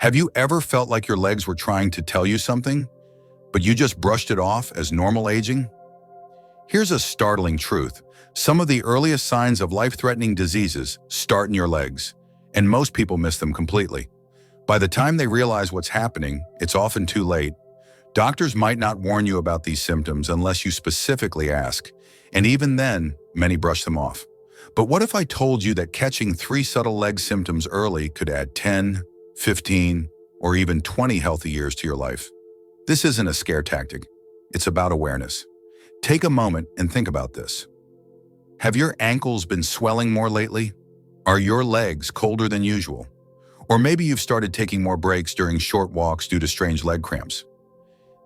Have you ever felt like your legs were trying to tell you something, but you just brushed it off as normal aging? Here's a startling truth. Some of the earliest signs of life-threatening diseases start in your legs, and most people miss them completely. By the time they realize what's happening, it's often too late. Doctors might not warn you about these symptoms unless you specifically ask, and even then, many brush them off. But what if I told you that catching 3 subtle leg symptoms early could add 10, 15, or even 20 healthy years to your life? This isn't a scare tactic. It's about awareness. Take a moment and think about this. Have your ankles been swelling more lately? Are your legs colder than usual? Or maybe you've started taking more breaks during short walks due to strange leg cramps.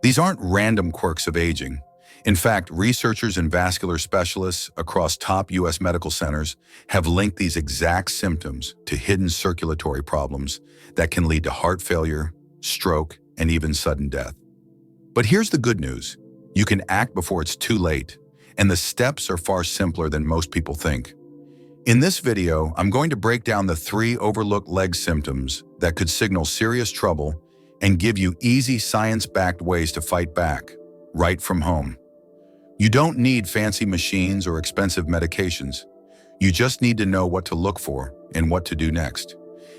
These aren't random quirks of aging. In fact, researchers and vascular specialists across top U.S. medical centers have linked these exact symptoms to hidden circulatory problems that can lead to heart failure, stroke, and even sudden death. But here's the good news. You can act before it's too late, and the steps are far simpler than most people think. In this video, I'm going to break down the 3 overlooked leg symptoms that could signal serious trouble and give you easy science-backed ways to fight back, right from home. You don't need fancy machines or expensive medications. You just need to know what to look for and what to do next.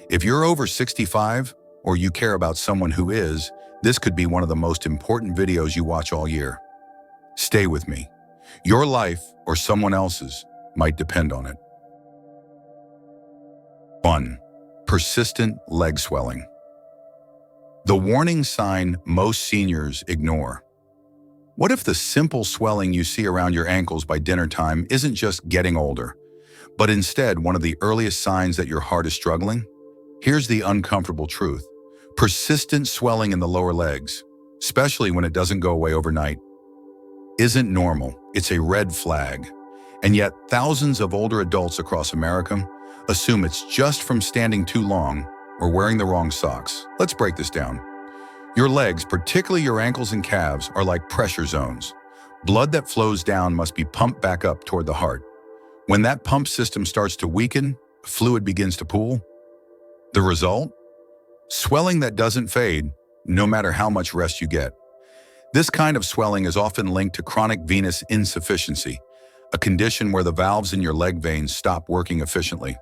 If you're over 65 or you care about someone who is, this could be one of the most important videos you watch all year. Stay with me. Your life or someone else's might depend on it. 1. Persistent leg swelling. The warning sign most seniors ignore. What if the simple swelling you see around your ankles by dinner time isn't just getting older, but instead one of the earliest signs that your heart is struggling? Here's the uncomfortable truth. Persistent swelling in the lower legs, especially when it doesn't go away overnight, isn't normal. It's a red flag. And yet thousands of older adults across America assume it's just from standing too long or wearing the wrong socks. Let's break this down. Your legs, particularly your ankles and calves, are like pressure zones. Blood that flows down must be pumped back up toward the heart. When that pump system starts to weaken, fluid begins to pool. The result? Swelling that doesn't fade, no matter how much rest you get. This kind of swelling is often linked to chronic venous insufficiency, a condition where the valves in your leg veins stop working efficiently.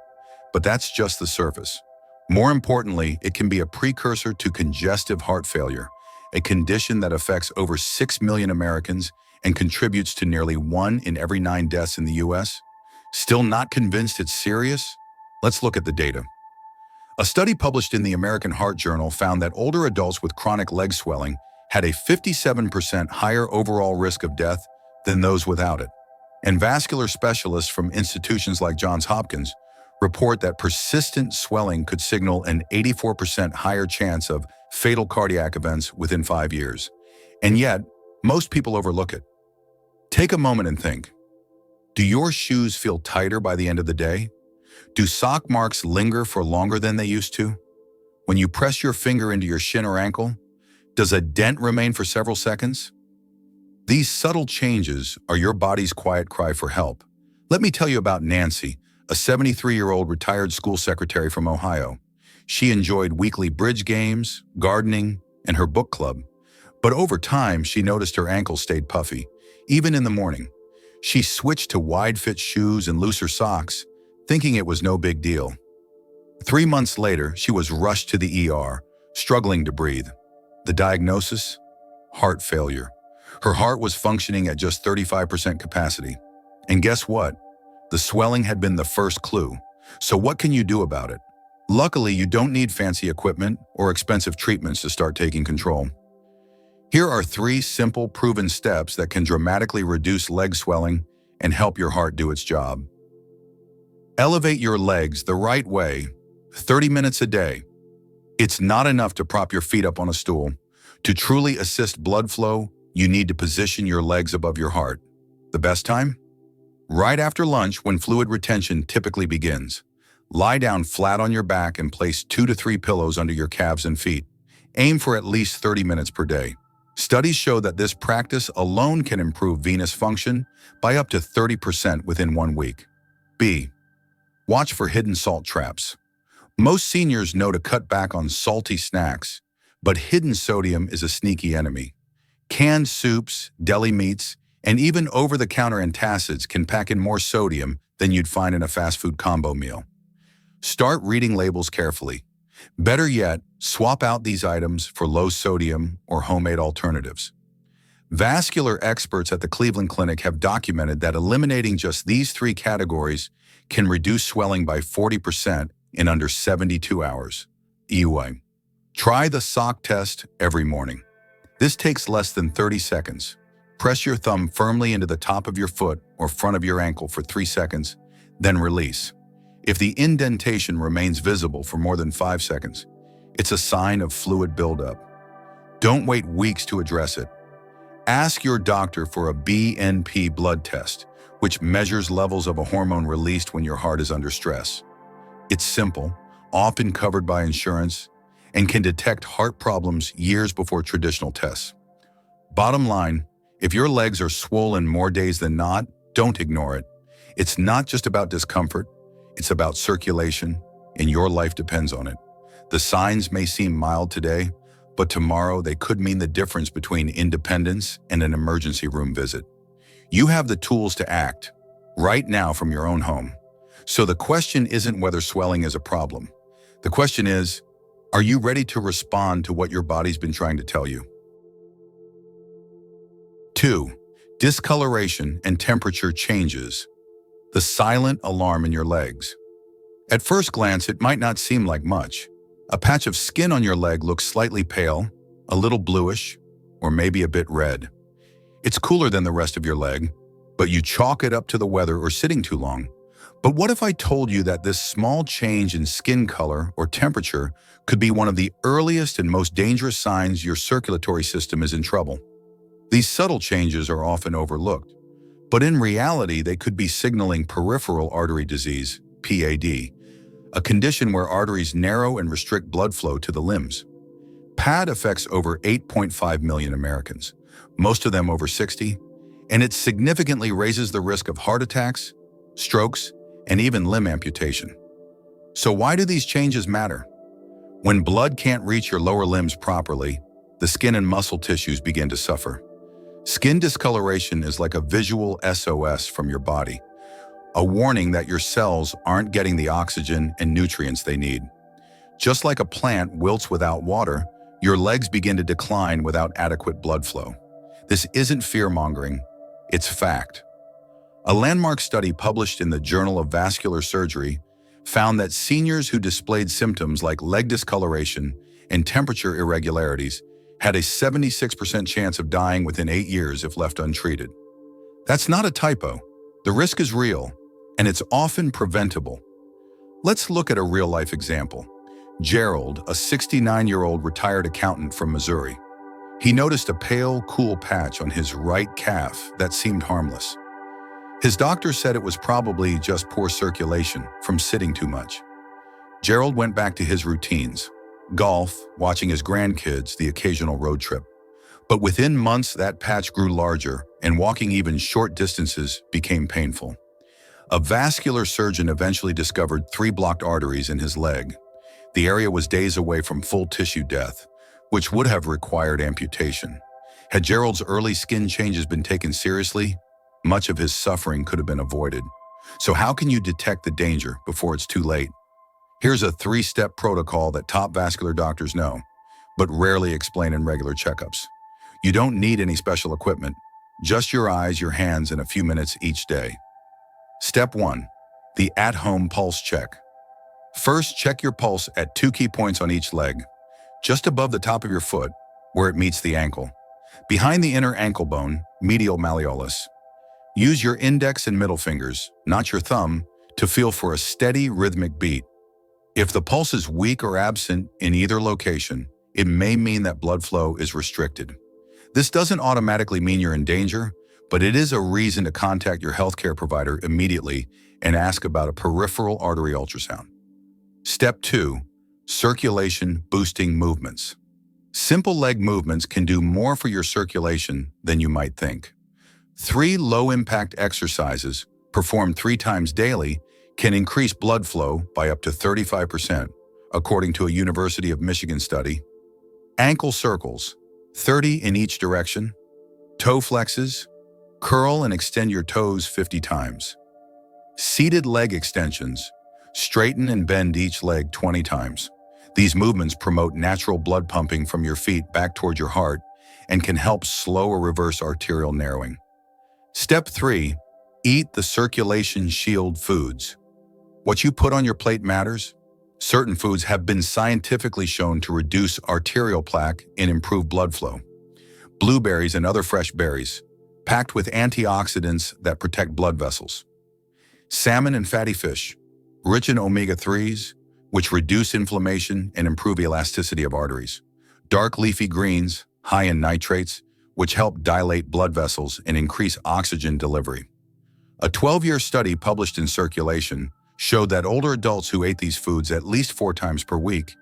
But that's just the surface. More importantly, it can be a precursor to congestive heart failure, a condition that affects over 6 million Americans and contributes to nearly 1 in every 9 deaths in the U.S. Still not convinced it's serious? Let's look at the data. A study published in the American Heart Journal found that older adults with chronic leg swelling had a 57% higher overall risk of death than those without it. And vascular specialists from institutions like Johns Hopkins report that persistent swelling could signal an 84% higher chance of fatal cardiac events within 5 years. And yet, most people overlook it. Take a moment and think. Do your shoes feel tighter by the end of the day? Do sock marks linger for longer than they used to? When you press your finger into your shin or ankle, does a dent remain for several seconds? These subtle changes are your body's quiet cry for help. Let me tell you about Nancy, a 73-year-old retired school secretary from Ohio. She enjoyed weekly bridge games, gardening, and her book club. But over time, she noticed her ankles stayed puffy, even in the morning. She switched to wide-fit shoes and looser socks, thinking it was no big deal. 3 months later, she was rushed to the ER, struggling to breathe. The diagnosis? Heart failure. Her heart was functioning at just 35% capacity. And guess what? The swelling had been the first clue. So what can you do about it? Luckily, you don't need fancy equipment or expensive treatments to start taking control. Here are 3 simple, proven steps that can dramatically reduce leg swelling and help your heart do its job. Elevate your legs the right way, 30 minutes a day. It's not enough to prop your feet up on a stool. To truly assist blood flow, you need to position your legs above your heart. The best time? Right after lunch, when fluid retention typically begins. Lie down flat on your back and place 2 to 3 pillows under your calves and feet. Aim for at least 30 minutes per day. Studies show that this practice alone can improve venous function by up to 30% within 1 week. B. Watch for hidden salt traps. Most seniors know to cut back on salty snacks, but hidden sodium is a sneaky enemy. Canned soups, deli meats, and even over-the-counter antacids can pack in more sodium than you'd find in a fast food combo meal. Start reading labels carefully. Better yet, swap out these items for low sodium or homemade alternatives. Vascular experts at the Cleveland Clinic have documented that eliminating just these three categories can reduce swelling by 40% in under 72 hours. EUA. Try the sock test every morning. This takes less than 30 seconds. Press your thumb firmly into the top of your foot or front of your ankle for 3 seconds, then release. If the indentation remains visible for more than 5 seconds, it's a sign of fluid buildup. Don't wait weeks to address it. Ask your doctor for a BNP blood test, which measures levels of a hormone released when your heart is under stress. It's simple, often covered by insurance, and can detect heart problems years before traditional tests. Bottom line, if your legs are swollen more days than not, don't ignore it. It's not just about discomfort, it's about circulation, and your life depends on it. The signs may seem mild today, but tomorrow they could mean the difference between independence and an emergency room visit. You have the tools to act, right now from your own home. So the question isn't whether swelling is a problem. The question is, are you ready to respond to what your body's been trying to tell you? 2. Discoloration and temperature changes. The silent alarm in your legs. At first glance, it might not seem like much. A patch of skin on your leg looks slightly pale, a little bluish, or maybe a bit red. It's cooler than the rest of your leg, but you chalk it up to the weather or sitting too long. But what if I told you that this small change in skin color or temperature could be one of the earliest and most dangerous signs your circulatory system is in trouble? These subtle changes are often overlooked, but in reality, they could be signaling peripheral artery disease, PAD, a condition where arteries narrow and restrict blood flow to the limbs. PAD affects over 8.5 million Americans, most of them over 60, and it significantly raises the risk of heart attacks, strokes, and even limb amputation. So why do these changes matter? When blood can't reach your lower limbs properly, the skin and muscle tissues begin to suffer. Skin discoloration is like a visual SOS from your body, a warning that your cells aren't getting the oxygen and nutrients they need. Just like a plant wilts without water, your legs begin to decline without adequate blood flow. This isn't fear-mongering, it's fact. A landmark study published in the Journal of Vascular Surgery found that seniors who displayed symptoms like leg discoloration and temperature irregularities had a 76% chance of dying within 8 years if left untreated. That's not a typo. The risk is real, and it's often preventable. Let's look at a real-life example. Gerald, a 69-year-old retired accountant from Missouri. He noticed a pale, cool patch on his right calf that seemed harmless. His doctor said it was probably just poor circulation from sitting too much. Gerald went back to his routines: golf, watching his grandkids, the occasional road trip. But within months, that patch grew larger, and walking even short distances became painful. A vascular surgeon eventually discovered 3 blocked arteries in his leg. The area was days away from full tissue death, which would have required amputation. Had Gerald's early skin changes been taken seriously, much of his suffering could have been avoided. So how can you detect the danger before it's too late? Here's a 3-step protocol that top vascular doctors know, but rarely explain in regular checkups. You don't need any special equipment, just your eyes, your hands, and a few minutes each day. Step 1. The at-home pulse check. First, check your pulse at 2 key points on each leg, just above the top of your foot, where it meets the ankle. Behind the inner ankle bone, medial malleolus. Use your index and middle fingers, not your thumb, to feel for a steady, rhythmic beat. If the pulse is weak or absent in either location, it may mean that blood flow is restricted. This doesn't automatically mean you're in danger, but it is a reason to contact your healthcare provider immediately and ask about a peripheral artery ultrasound. Step 2. Circulation boosting movements. Simple leg movements can do more for your circulation than you might think. 3 low-impact exercises, performed 3 times daily, can increase blood flow by up to 35%, according to a University of Michigan study. Ankle circles, 30 in each direction. Toe flexes, curl and extend your toes 50 times. Seated leg extensions, straighten and bend each leg 20 times. These movements promote natural blood pumping from your feet back toward your heart and can help slow or reverse arterial narrowing. Step 3, eat the circulation shield foods. What you put on your plate matters. Certain foods have been scientifically shown to reduce arterial plaque and improve blood flow. Blueberries and other fresh berries, packed with antioxidants that protect blood vessels. Salmon and fatty fish, rich in omega-3s, which reduce inflammation and improve elasticity of arteries. Dark leafy greens, high in nitrates, which help dilate blood vessels and increase oxygen delivery. A 12-year study published in Circulation showed that older adults who ate these foods at least 4 times per week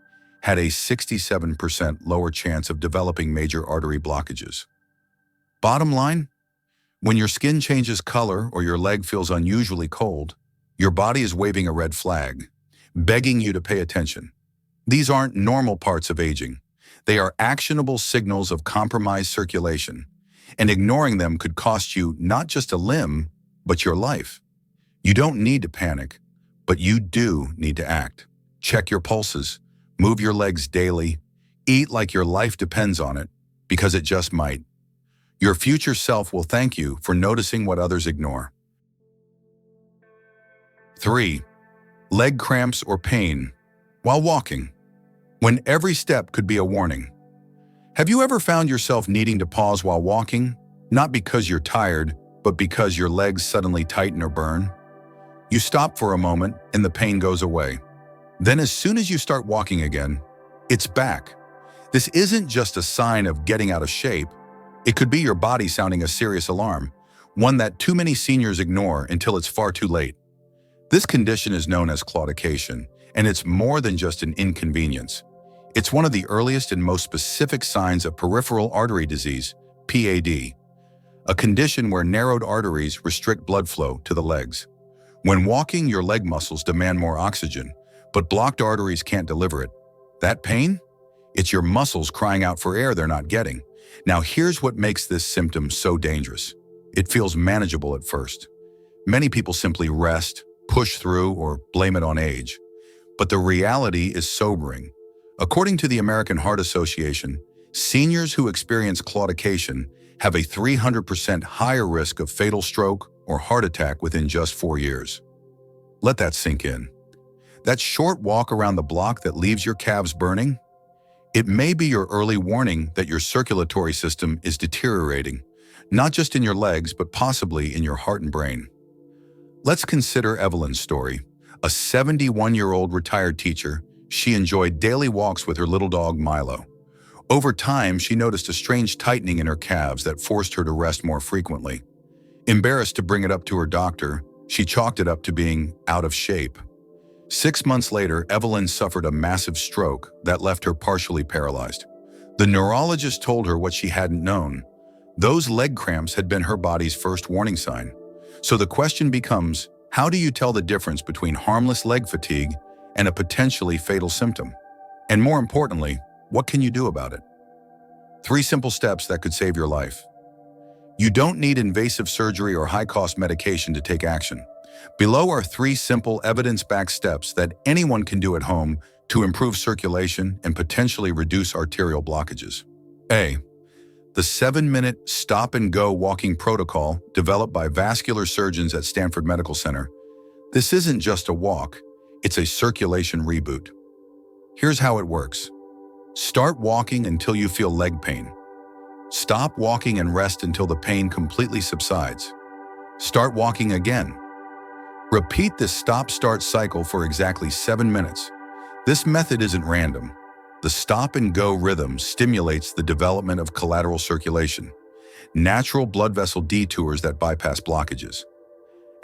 had a 67% lower chance of developing major artery blockages. Bottom line, when your skin changes color or your leg feels unusually cold, your body is waving a red flag, begging you to pay attention. These aren't normal parts of aging. They are actionable signals of compromised circulation, and ignoring them could cost you not just a limb, but your life. You don't need to panic, but you do need to act. Check your pulses, move your legs daily, eat like your life depends on it, because it just might. Your future self will thank you for noticing what others ignore. 3. Leg cramps or pain while walking, when every step could be a warning. Have you ever found yourself needing to pause while walking, not because you're tired, but because your legs suddenly tighten or burn? You stop for a moment and the pain goes away. Then as soon as you start walking again, it's back. This isn't just a sign of getting out of shape. It could be your body sounding a serious alarm, one that too many seniors ignore until it's far too late. This condition is known as claudication, and it's more than just an inconvenience. It's one of the earliest and most specific signs of peripheral artery disease, PAD, a condition where narrowed arteries restrict blood flow to the legs. When walking, your leg muscles demand more oxygen, but blocked arteries can't deliver it. That pain? It's your muscles crying out for air they're not getting. Now here's what makes this symptom so dangerous. It feels manageable at first. Many people simply rest, push through, or blame it on age. But the reality is sobering. According to the American Heart Association, seniors who experience claudication have a 300% higher risk of fatal stroke or heart attack within just 4 years. Let that sink in. That short walk around the block that leaves your calves burning? It may be your early warning that your circulatory system is deteriorating, not just in your legs, but possibly in your heart and brain. Let's consider Evelyn's story. A 71-year-old retired teacher, she enjoyed daily walks with her little dog Milo. Over time, she noticed a strange tightening in her calves that forced her to rest more frequently. Embarrassed to bring it up to her doctor, she chalked it up to being out of shape. 6 months later, Evelyn suffered a massive stroke that left her partially paralyzed. The neurologist told her what she hadn't known. Those leg cramps had been her body's first warning sign. So the question becomes, how do you tell the difference between harmless leg fatigue and a potentially fatal symptom? And more importantly, what can you do about it? 3 simple steps that could save your life. You don't need invasive surgery or high-cost medication to take action. Below are 3 simple evidence-backed steps that anyone can do at home to improve circulation and potentially reduce arterial blockages. A. The 7-minute stop-and-go walking protocol developed by vascular surgeons at Stanford Medical Center. This isn't just a walk, it's a circulation reboot. Here's how it works. Start walking until you feel leg pain. Stop walking and rest until the pain completely subsides. Start walking again. Repeat this stop-start cycle for exactly 7 minutes. This method isn't random. The stop-and-go rhythm stimulates the development of collateral circulation, natural blood vessel detours that bypass blockages.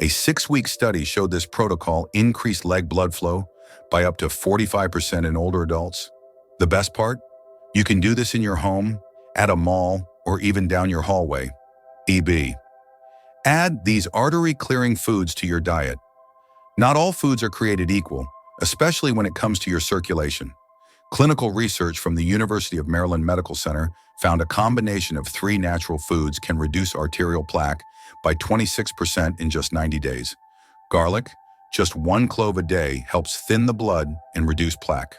A 6-week study showed this protocol increased leg blood flow by up to 45% in older adults. The best part? You can do this in your home, at a mall, or even down your hallway. EB. Add these artery-clearing foods to your diet. Not all foods are created equal, especially when it comes to your circulation. Clinical research from the University of Maryland Medical Center found a combination of 3 natural foods can reduce arterial plaque by 26% in just 90 days. Garlic, just 1 clove a day, helps thin the blood and reduce plaque.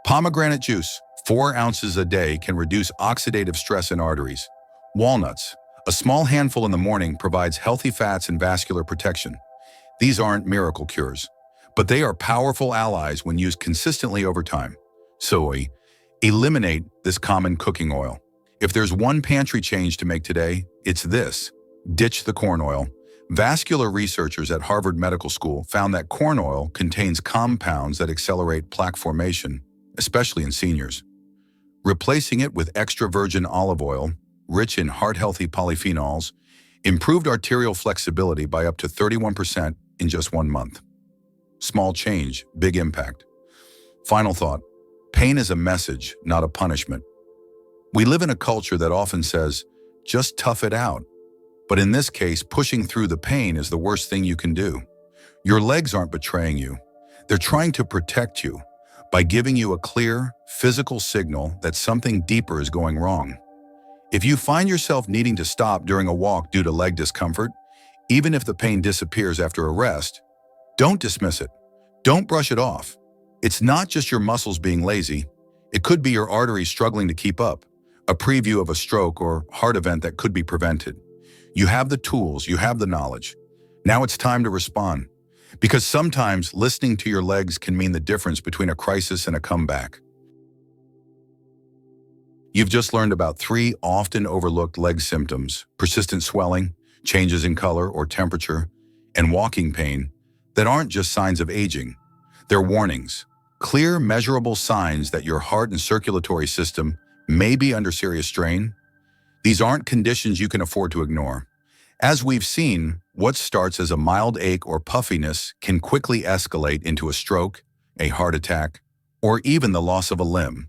Pomegranate juice, 4 ounces a day, can reduce oxidative stress in arteries. Walnuts, a small handful in the morning, provides healthy fats and vascular protection. These aren't miracle cures, but they are powerful allies when used consistently over time. Soy, eliminate this common cooking oil. If there's one pantry change to make today, it's this: ditch the corn oil. Vascular researchers at Harvard Medical School found that corn oil contains compounds that accelerate plaque formation, especially in seniors. Replacing it with extra virgin olive oil, rich in heart-healthy polyphenols, improved arterial flexibility by up to 31% in just 1 month. Small change, big impact. Final thought: pain is a message, not a punishment. We live in a culture that often says, just tough it out. But in this case, pushing through the pain is the worst thing you can do. Your legs aren't betraying you. They're trying to protect you by giving you a clear, physical signal that something deeper is going wrong. If you find yourself needing to stop during a walk due to leg discomfort, even if the pain disappears after a rest, don't dismiss it. Don't brush it off. It's not just your muscles being lazy. It could be your arteries struggling to keep up, a preview of a stroke or heart event that could be prevented. You have the tools, you have the knowledge. Now it's time to respond. Because sometimes listening to your legs can mean the difference between a crisis and a comeback. You've just learned about 3 often overlooked leg symptoms: persistent swelling, changes in color or temperature, and walking pain that aren't just signs of aging. They're warnings, clear, measurable signs that your heart and circulatory system may be under serious strain. These aren't conditions you can afford to ignore. As we've seen, what starts as a mild ache or puffiness can quickly escalate into a stroke, a heart attack, or even the loss of a limb.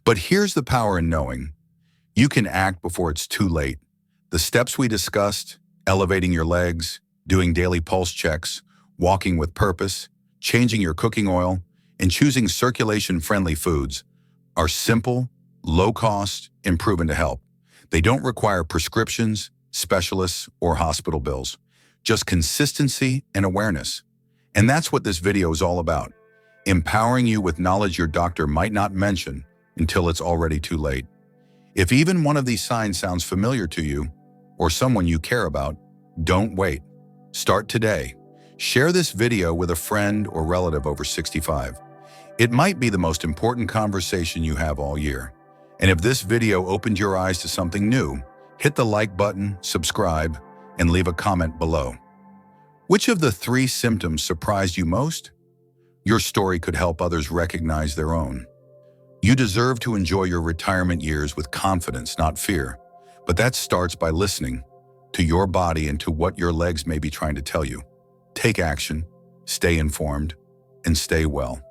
But here's the power in knowing. You can act before it's too late. The steps we discussed, elevating your legs, doing daily pulse checks, walking with purpose, changing your cooking oil, and choosing circulation-friendly foods, are simple, low-cost, and proven to help. They don't require prescriptions, specialists, or hospital bills. Just consistency and awareness. And that's what this video is all about. Empowering you with knowledge your doctor might not mention until it's already too late. If even one of these signs sounds familiar to you, or someone you care about, don't wait. Start today. Share this video with a friend or relative over 65. It might be the most important conversation you have all year. And if this video opened your eyes to something new, hit the like button, subscribe, and leave a comment below. Which of the 3 symptoms surprised you most? Your story could help others recognize their own. You deserve to enjoy your retirement years with confidence, not fear. But that starts by listening to your body and to what your legs may be trying to tell you. Take action, stay informed, and stay well.